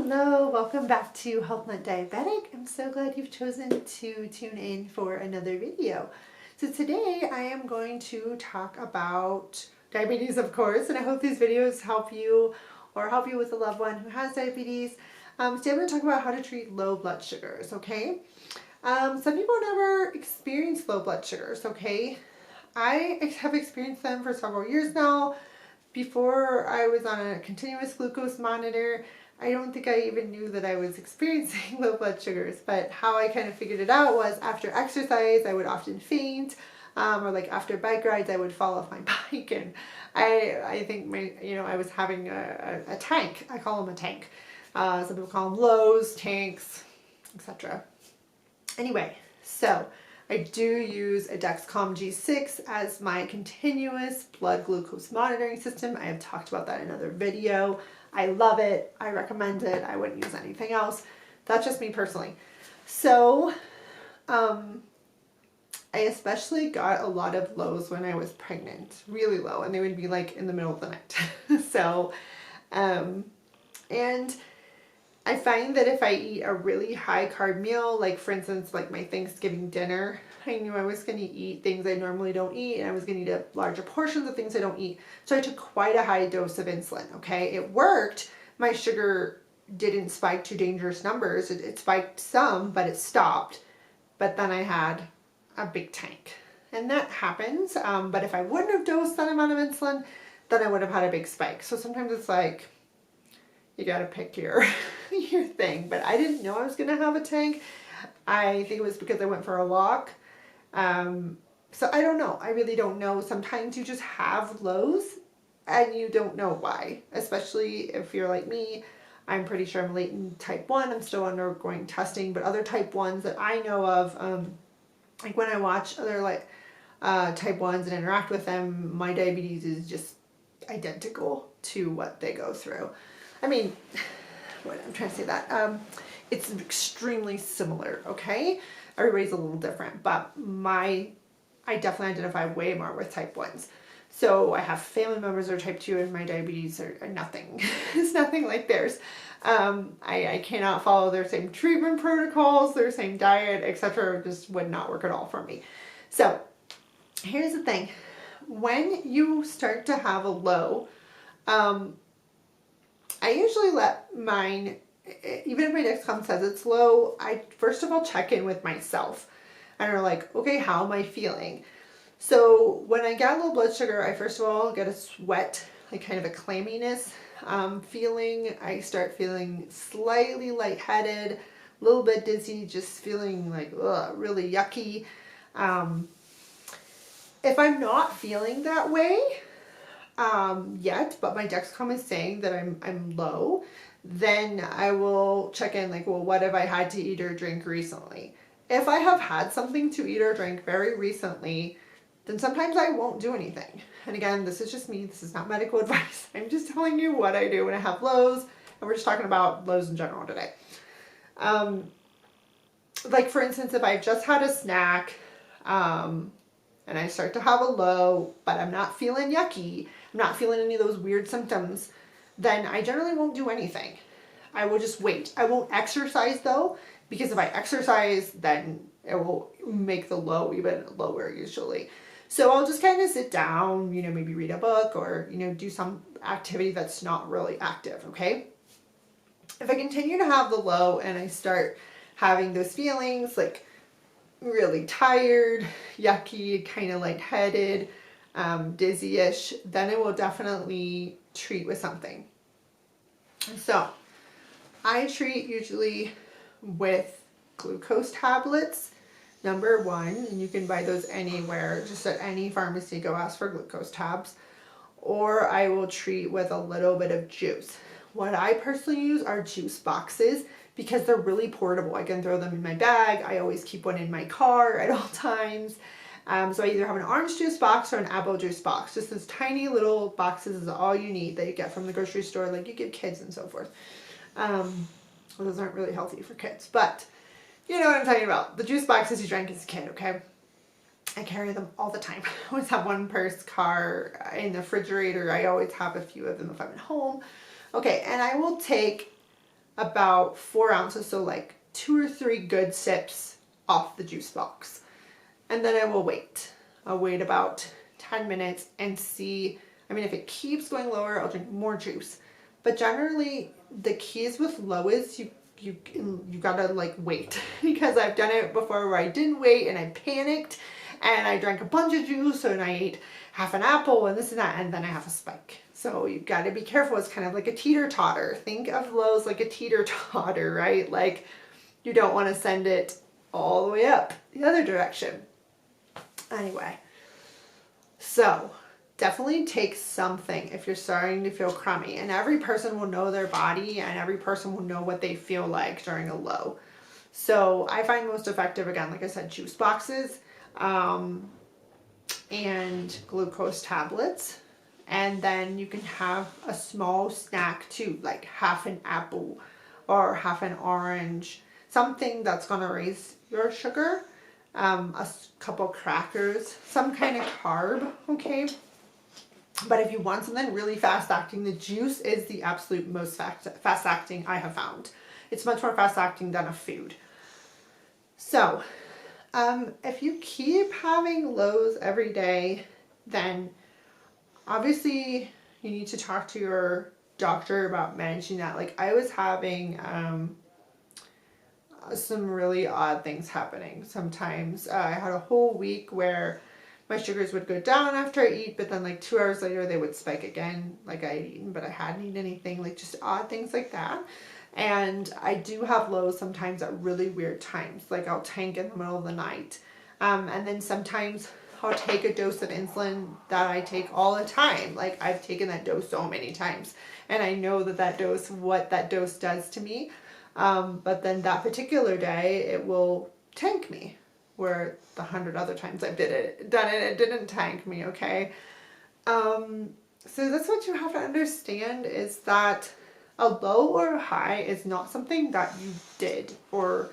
Hello, welcome back to Health Nut Diabetic. I'm so glad you've chosen to tune in for another video. So today I am going to talk about diabetes, of course, and I hope these videos help you or help you with a loved one who has diabetes. Today I'm going to talk about how to treat low blood sugars, okay? Some people never experience low blood sugars, okay? I have experienced them for several years now. Before I was on a continuous glucose monitor, I don't think I even knew that I was experiencing low blood sugars, but how I kind of figured it out was after exercise, I would often faint, or like after bike rides, I would fall off my bike, and I think I was having a tank. I call them a tank. Some people call them lows, tanks, etc. Anyway, so I do use a Dexcom G6 as my continuous blood glucose monitoring system. I have talked about that in another video. I love it. I recommend it. I wouldn't use anything else. That's just me personally. So, I especially got a lot of lows when I was pregnant, really low, and they would be like in the middle of the night. So, and I find that if I eat a really high carb meal, like for instance, like my Thanksgiving dinner, I knew I was going to eat things I normally don't eat, and I was going to eat a larger portions of things I don't eat. So I took quite a high dose of insulin, okay? It worked. My sugar didn't spike to dangerous numbers. It spiked some, but it stopped. But then I had a big tank. And that happens. But if I wouldn't have dosed that amount of insulin, then I would have had a big spike. So sometimes it's like, you got to pick your thing. But I didn't know I was going to have a tank. I think it was because I went for a walk. So I don't know. I really don't know. Sometimes you just have lows and you don't know why, especially if you're like me. I'm pretty sure I'm latent type 1. I'm still undergoing testing, but other type 1s that I know of, like when I watch other type 1s and interact with them, my diabetes is just identical to what they go through. I mean, what I'm trying to say that, it's extremely similar, okay? Everybody's a little different, but I definitely identify way more with type 1s. So I have family members that are type 2 and my diabetes are nothing. It's nothing like theirs. I cannot follow their same treatment protocols, their same diet, etc. Just would not work at all for me. So here's the thing. When you start to have a low, I usually let mine, even if my Dexcom says it's low, I first of all check in with myself and are like, okay, how am I feeling? So when I get low blood sugar, I first of all get a sweat, like kind of a clamminess feeling. I start feeling slightly lightheaded, a little bit dizzy, just feeling like really yucky. If I'm not feeling that way yet, but my Dexcom is saying that I'm low, then I will check in like, well, what have I had to eat or drink recently? If I have had something to eat or drink very recently, then sometimes I won't do anything. And again, this is just me. This is not medical advice. I'm just telling you what I do when I have lows, and we're just talking about lows in general today. Like for instance, if I've just had a snack, and I start to have a low, but I'm not feeling yucky, I'm not feeling any of those weird symptoms, then I generally won't do anything. I will just wait. I won't exercise though, because if I exercise, then it will make the low even lower usually. So I'll just kind of sit down, maybe read a book or, do some activity that's not really active, okay? If I continue to have the low and I start having those feelings like really tired, yucky, kind of lightheaded, dizzy-ish, then I will definitely treat with something. So I treat usually with glucose tablets, number one, and you can buy those anywhere, just at any pharmacy, go ask for glucose tabs, or I will treat with a little bit of juice. What I personally use are juice boxes because they're really portable. I can throw them in my bag. I always keep one in my car at all times. So I either have an orange juice box or an apple juice box. Just those tiny little boxes is all you need that you get from the grocery store, like you give kids and so forth. Well, those aren't really healthy for kids, but you know what I'm talking about. The juice boxes you drank as a kid, okay? I carry them all the time. I always have one per car, in the refrigerator. I always have a few of them if I'm at home. Okay, and I will take about 4 ounces, so like 2 or 3 good sips off the juice box. And then I will wait. I'll wait about 10 minutes and see. I mean, if it keeps going lower, I'll drink more juice. But generally, the keys with low is you gotta like wait because I've done it before where I didn't wait and I panicked and I drank a bunch of juice and I ate half an apple and this and that, and then I have a spike. So you've got to be careful. It's kind of like a teeter-totter. Think of lows like a teeter-totter, right? Like you don't want to send it all the way up the other direction. Anyway, so definitely take something if you're starting to feel crummy, and every person will know their body and every person will know what they feel like during a low. So I find most effective, again, like I said, juice boxes and glucose tablets. And then you can have a small snack too, like half an apple or half an orange, something that's going to raise your sugar, a couple crackers, some kind of carb, okay? But if you want something really fast acting, the juice is the absolute most fast acting I have found. It's much more fast acting than a food. So if you keep having lows every day, then obviously you need to talk to your doctor about managing that. Like I was having some really odd things happening. Sometimes I had a whole week where my sugars would go down after I eat, but then like 2 hours later they would spike again, like I had eaten but I hadn't eaten anything, like just odd things like that. And I do have lows sometimes at really weird times, like I'll tank in the middle of the night. And then sometimes I'll take a dose of insulin that I take all the time. Like I've taken that dose so many times and I know that dose, what that dose does to me. But then that particular day it will tank me, where the 100 other times I've done it, it didn't tank me, okay? So that's what you have to understand, is that a low or a high is not something that you did or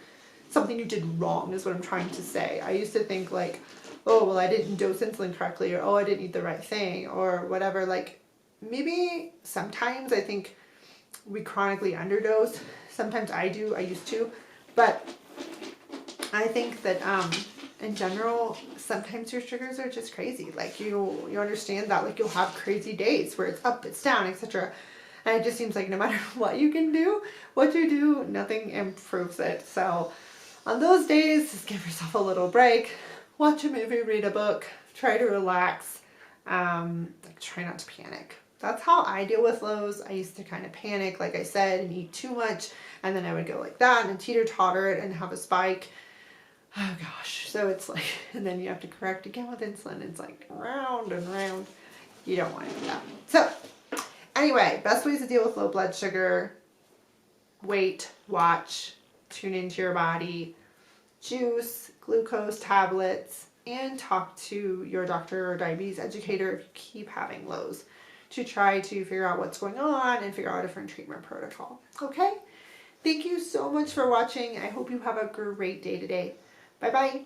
something you did wrong, is what I'm trying to say. I used to think like, oh, well, I didn't dose insulin correctly, or oh, I didn't eat the right thing, or whatever. Like maybe sometimes I think we chronically underdose. Sometimes I do, I used to, but I think that in general, sometimes your sugars are just crazy. Like you understand that, like you'll have crazy days where it's up, it's down, etc. And it just seems like no matter what you can do, what you do, nothing improves it. So on those days, just give yourself a little break, watch a movie, read a book, try to relax, like try not to panic. That's how I deal with lows. I used to kind of panic, like I said, and eat too much, and then I would go like that and teeter-totter it and have a spike. Oh gosh, so it's like, and then you have to correct again with insulin. It's like round and round. You don't want to do that. So anyway, best ways to deal with low blood sugar: wait, watch, tune into your body, juice, glucose tablets, and talk to your doctor or diabetes educator if you keep having lows, to try to figure out what's going on and figure out a different treatment protocol. Okay? Thank you so much for watching. I hope you have a great day today. Bye-bye.